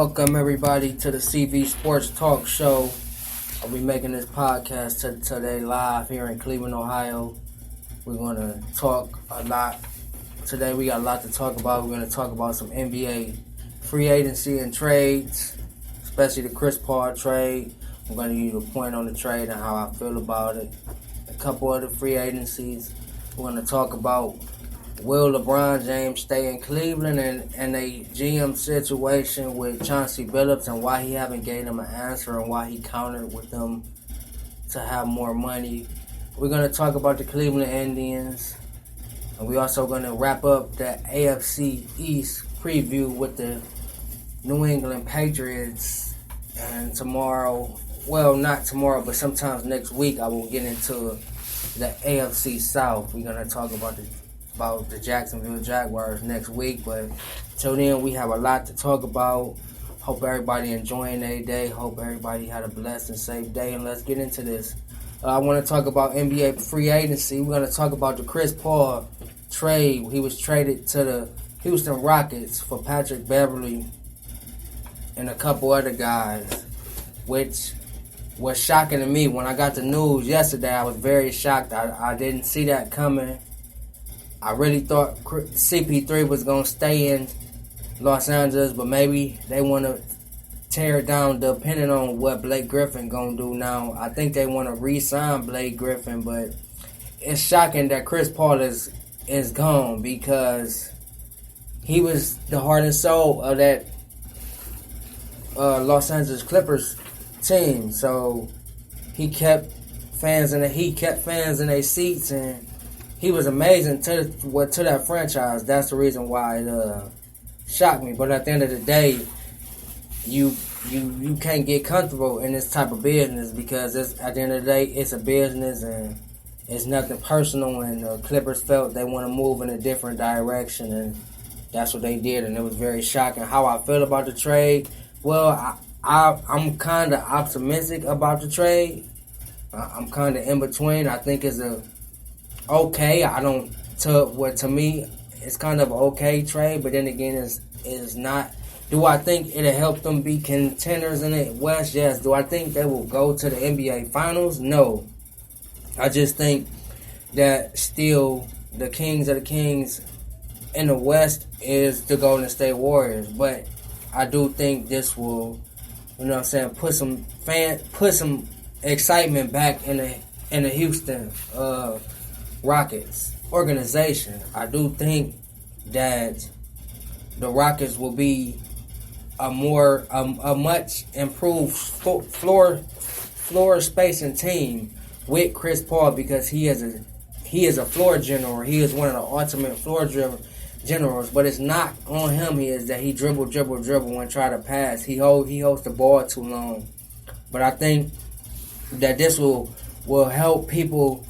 Welcome everybody to the CV Sports Talk Show. I'll be making this podcast today live here in Cleveland, Ohio. We're going to talk a lot. Today we got a lot to talk about. We're going to talk about some NBA free agency and trades, especially the Chris Paul trade. I'm going to give you a point on the trade and how I feel about it. A couple of the free agencies. We're going to talk about will LeBron James stay in Cleveland and a GM situation with Chauncey Billups and why he haven't gave him an answer and why he countered with them to have more money. We're going to talk about the Cleveland Indians. And we're also going to wrap up the AFC East Preview with the New England Patriots. And tomorrow, well, not tomorrow, but sometimes next week, I will get into the AFC South. We're going to talk about the Jacksonville Jaguars next week, but till then we have a lot to talk about. Hope everybody enjoying their day. Hope everybody had a blessed and safe day, and let's get into this. I want to talk about NBA free agency. We're going to talk about the Chris Paul trade. He was traded to the Houston Rockets for Patrick Beverley and a couple other guys, which was shocking to me. When I got the news yesterday, I was very shocked. I didn't see that coming. I really thought CP3 was going to stay in Los Angeles, but maybe they want to tear it down depending on what Blake Griffin going to do now. I think they want to re-sign Blake Griffin, but it's shocking that Chris Paul is gone because he was the heart and soul of that Los Angeles Clippers team. So he kept fans in their seats, and he was amazing to that franchise. That's the reason why it shocked me. But at the end of the day, you can't get comfortable in this type of business because at the end of the day, it's a business and it's nothing personal. And the Clippers felt they want to move in a different direction, and that's what they did. And it was very shocking. How I feel about the trade? Well, I'm kind of optimistic about the trade. I'm kind of in between. I think it's okay. To me, it's kind of an okay trade, but then again, it's not. Do I think it'll help them be contenders in the West? Yes. Do I think they will go to the NBA Finals? No. I just think that still the Kings of the Kings in the West is the Golden State Warriors, but I do think this will, put some excitement back in the Houston Rockets organization. I do think that the Rockets will be a much improved floor spacing team with Chris Paul because he is a floor general. He is one of the ultimate floor generals. But it's not on him. He dribble and try to pass. He holds the ball too long. But I think that this will help people.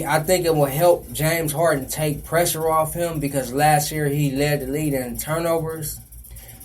I think it will help James Harden take pressure off him because last year he led the league in turnovers.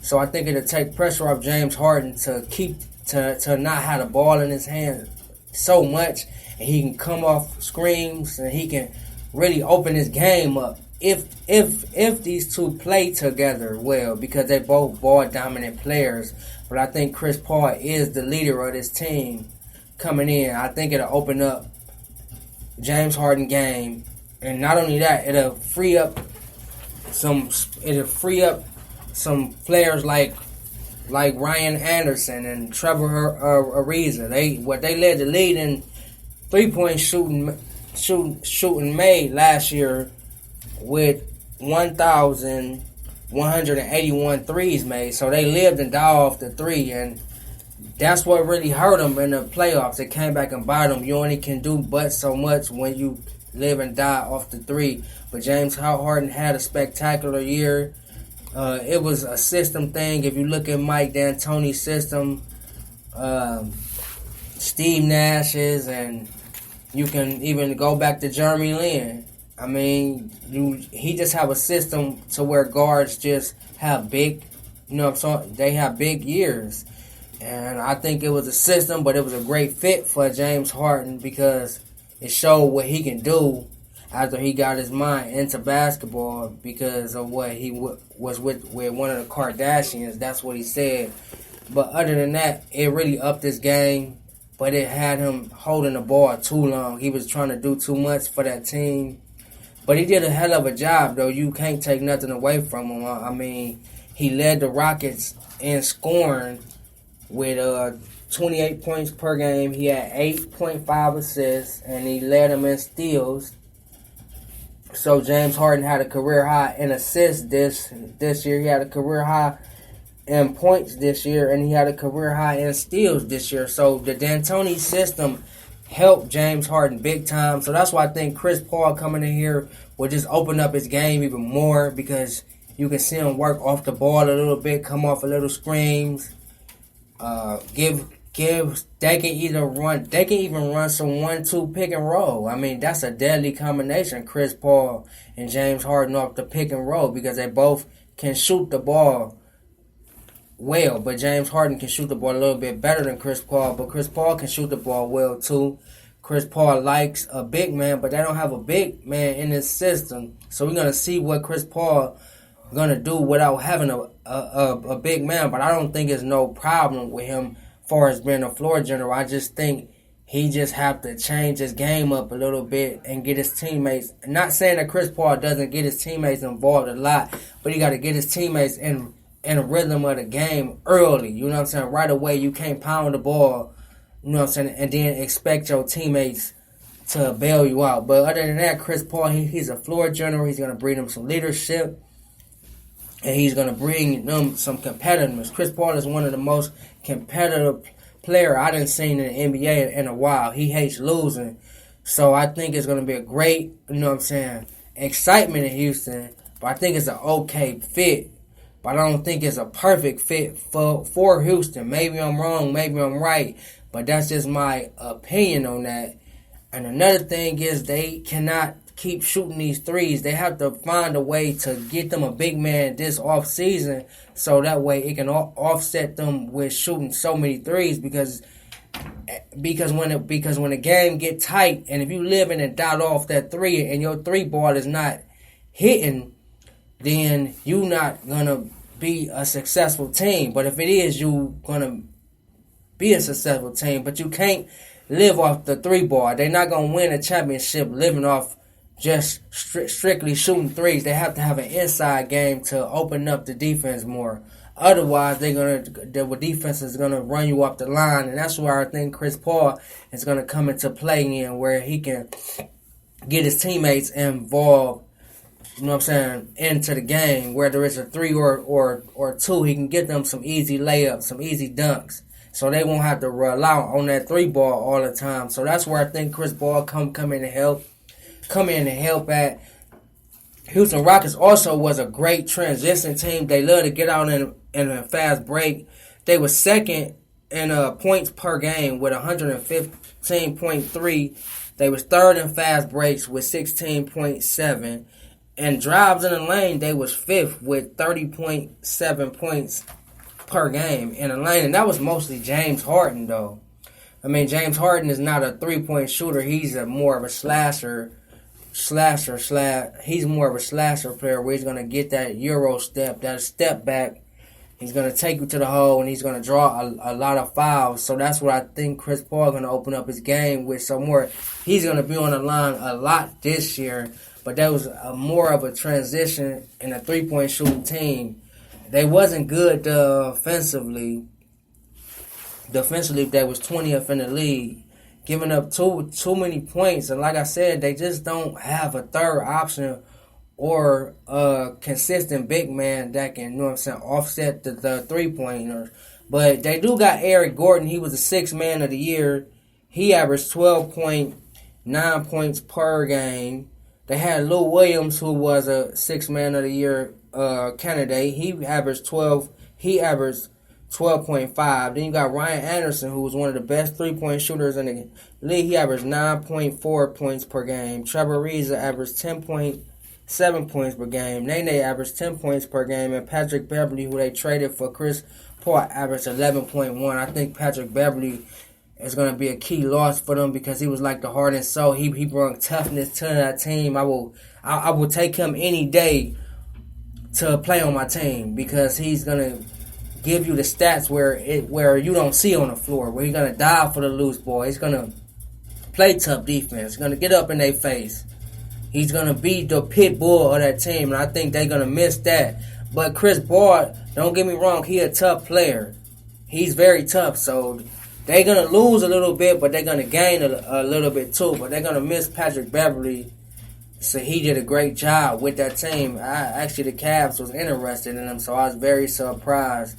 So I think it'll take pressure off James Harden to not have the ball in his hand so much, and he can come off screens and he can really open his game up if these two play together well because they're both ball dominant players. But I think Chris Paul is the leader of this team coming in. I think it'll open up James Harden game, and not only that, it'll free up some players like Ryan Anderson and Trevor Ariza. They led the lead in 3-point shooting made last year with 1,181 threes made. So they lived and died off the three, and that's what really hurt them in the playoffs. It came back and bite them. You only can do but so much when you live and die off the three. But James Harden had a spectacular year. It was a system thing. If you look at Mike D'Antoni's system, Steve Nash's, and you can even go back to Jeremy Lin. I mean, he just have a system to where guards just have big, they have big years. And I think it was a system, but it was a great fit for James Harden because it showed what he can do after he got his mind into basketball because of what he was with one of the Kardashians. That's what he said. But other than that, it really upped his game. But it had him holding the ball too long. He was trying to do too much for that team. But he did a hell of a job, though. You can't take nothing away from him. I mean, he led the Rockets in scoring with 28 points per game. He had 8.5 assists, and he led them in steals. So James Harden had a career high in assists this year. He had a career high in points this year, and he had a career high in steals this year. So the D'Antoni system helped James Harden big time. So that's why I think Chris Paul coming in here will just open up his game even more, because you can see him work off the ball a little bit, come off a little screens. They can even run some 1-2 pick and roll. I mean, that's a deadly combination, Chris Paul and James Harden off the pick and roll, because they both can shoot the ball well, but James Harden can shoot the ball a little bit better than Chris Paul, but Chris Paul can shoot the ball well too. Chris Paul likes a big man, but they don't have a big man in this system. So we're going to see what Chris Paul going to do without having a big man, but I don't think there's no problem with him as far as being a floor general. I just think he just have to change his game up a little bit and get his teammates. Not saying that Chris Paul doesn't get his teammates involved a lot, but he got to get his teammates in a rhythm of the game early. You know what I'm saying? Right away, you can't pound the ball, you know what I'm saying, and then expect your teammates to bail you out. But other than that, Chris Paul, he's a floor general. He's going to bring them some leadership, and he's going to bring them some competitiveness. Chris Paul is one of the most competitive player I done seen in the NBA in a while. He hates losing. So I think it's going to be a great, you know what I'm saying, excitement in Houston. But I think it's an okay fit. But I don't think it's a perfect fit for Houston. Maybe I'm wrong, maybe I'm right. But that's just my opinion on that. And another thing is they cannot keep shooting these threes. They have to find a way to get them a big man this offseason, so that way it can offset them with shooting so many threes, because when the game get tight, and if you live in and dot off that three and your three ball is not hitting, then you're not going to be a successful team. But if it is, you're going to be a successful team. But you can't live off the three ball. They're not going to win a championship living off just strictly shooting threes. They have to have an inside game to open up the defense more. Otherwise, the defense is going to run you off the line. And that's where I think Chris Paul is going to come into play in, where he can get his teammates involved, you know what I'm saying, into the game. Whether it's a three or two, he can get them some easy layups, some easy dunks. So they won't have to rely on that three ball all the time. So that's where I think Chris Paul come in and help. At Houston Rockets also was a great transition team. They love to get out in a fast break. They were second in points per game with 115.3. They was third in fast breaks with 16.7. And drives in the lane, they was fifth with 30.7 points per game in the lane. And that was mostly James Harden, though. I mean, James Harden is not a three-point shooter. He's more of a slasher. He's more of a slasher player, where he's going to get that Euro step, that step back. He's going to take you to the hole, and he's going to draw a lot of fouls. So that's what I think Chris Paul is going to open up his game with some more. He's going to be on the line a lot this year, but that was more of a transition in a three-point shooting team. They wasn't good defensively. Defensively, they was 20th in the league, giving up too many points. And like I said, they just don't have a third option or a consistent big man that can, you know what I'm saying, offset the three-pointers. But they do got Eric Gordon. He was the sixth man of the year. He averaged 12.9 points per game. They had Lou Williams, who was a sixth man of the year candidate. He averaged 12.5. Then you got Ryan Anderson, who was one of the best three-point shooters in the league. He averaged 9.4 points per game. Trevor Ariza averaged 10.7 points per game. Nene averaged 10 points per game. And Patrick Beverly, who they traded for Chris Paul, averaged 11.1. I think Patrick Beverly is going to be a key loss for them because he was like the heart and soul. He brought toughness to that team. I will take him any day to play on my team because he's going to give you the stats where you don't see on the floor, where he's going to dive for the loose ball. He's going to play tough defense. He's going to get up in their face. He's going to be the pit bull of that team, and I think they're going to miss that. But Chris Paul, don't get me wrong, he a tough player. He's very tough, so they're going to lose a little bit, but they're going to gain a little bit too. But they're going to miss Patrick Beverly. So he did a great job with that team. Actually, the Cavs was interested in him, so I was very surprised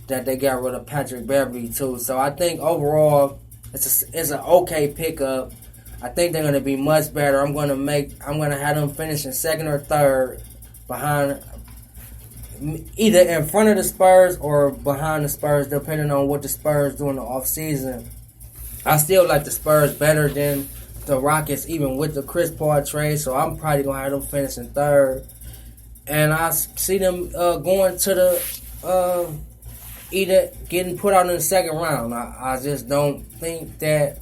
that they got rid of Patrick Beverly too. So I think overall, it's an okay pickup. I think they're going to be much better. I'm going to have them finishing second or third behind, either in front of the Spurs or behind the Spurs, depending on what the Spurs do in the offseason. I still like the Spurs better than the Rockets, even with the Chris Paul trade, so I'm probably going to have them finishing third. And I see them going to the either getting put out in the second round. I just don't think that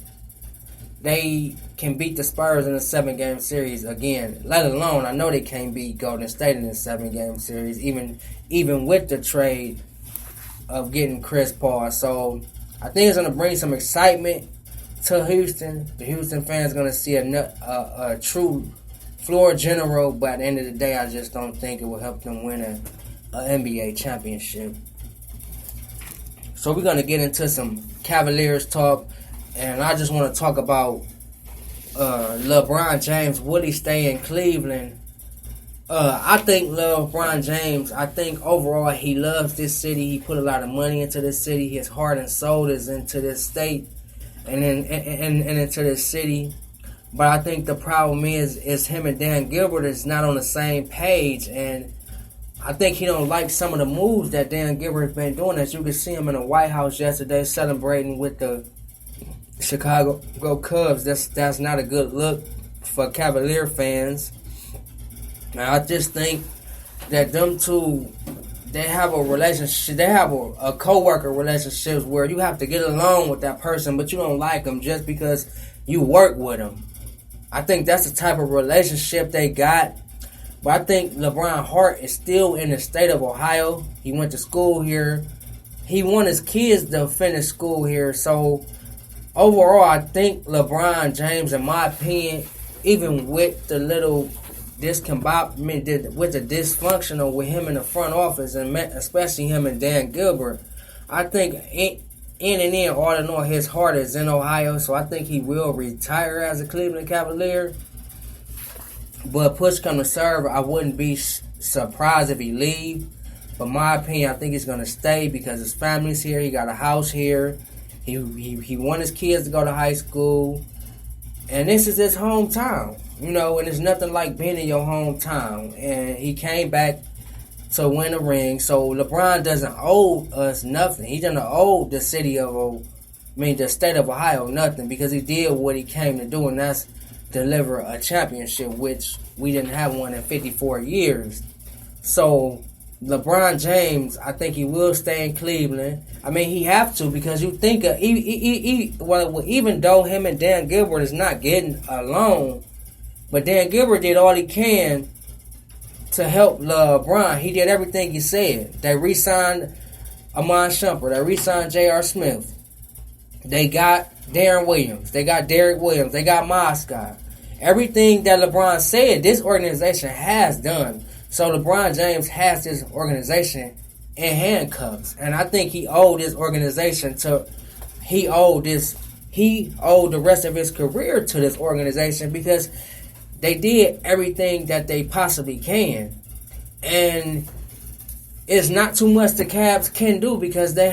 they can beat the Spurs in a 7-game series again. Let alone, I know they can't beat Golden State in a 7-game series, even with the trade of getting Chris Paul. So I think it's going to bring some excitement to Houston. The Houston fans going to see a true floor general, but at the end of the day, I just don't think it will help them win an NBA championship. So we're going to get into some Cavaliers talk, and I just want to talk about LeBron James. Will he stay in Cleveland? I think LeBron James, overall he loves this city. He put a lot of money into this city. His heart and soul is into this state and into this city. But I think the problem is him and Dan Gilbert is not on the same page, and I think he don't like some of the moves that Dan Gilbert's been doing. As you can see him in the White House yesterday celebrating with the Chicago Cubs. That's not a good look for Cavalier fans. Now, I just think that them two, they have a relationship. They have a co-worker relationship where you have to get along with that person, but you don't like them just because you work with them. I think that's the type of relationship they got. But I think LeBron Hart is still in the state of Ohio. He went to school here. He want his kids to finish school here. So overall, I think LeBron James, in my opinion, even with the little discombobulated, with the dysfunctional with him in the front office, and especially him and Dan Gilbert, I think all in all, his heart is in Ohio. So I think he will retire as a Cleveland Cavalier. But push come to serve, I wouldn't be surprised if he leave. But my opinion, I think he's going to stay because his family's here. He got a house here. He want his kids to go to high school. And this is his hometown. You know, and there's nothing like being in your hometown. And he came back to win a ring. So LeBron doesn't owe us nothing. He doesn't owe the the state of Ohio nothing, because he did what he came to do, and that's deliver a championship, which we didn't have one in 54 years. So LeBron James, I think he will stay in Cleveland. I mean, he have to, because you think even though him and Dan Gilbert is not getting along, but Dan Gilbert did all he can to help LeBron. He did everything he said. They re-signed Amon Shumpert. They re-signed J.R. Smith. They got Darren Williams. They got Derek Williams. They got Moscott. Everything that LeBron said, this organization has done. So LeBron James has this organization in handcuffs. And I think he owed this organization he owed the rest of his career to this organization, because they did everything that they possibly can. And it's not too much the Cavs can do, because they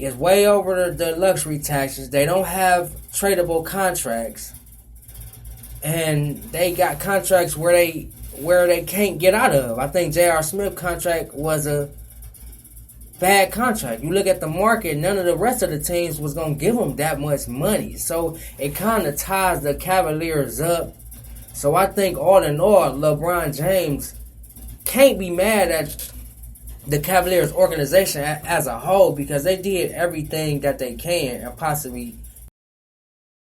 is way over the luxury taxes. They don't have tradable contracts, and they got contracts where they can't get out of. I think J.R. Smith contract was a bad contract. You look at the market, none of the rest of the teams was going to give them that much money. So it kind of ties the Cavaliers up. So I think all in all, LeBron James can't be mad at the Cavaliers organization as a whole, because they did everything that they can and possibly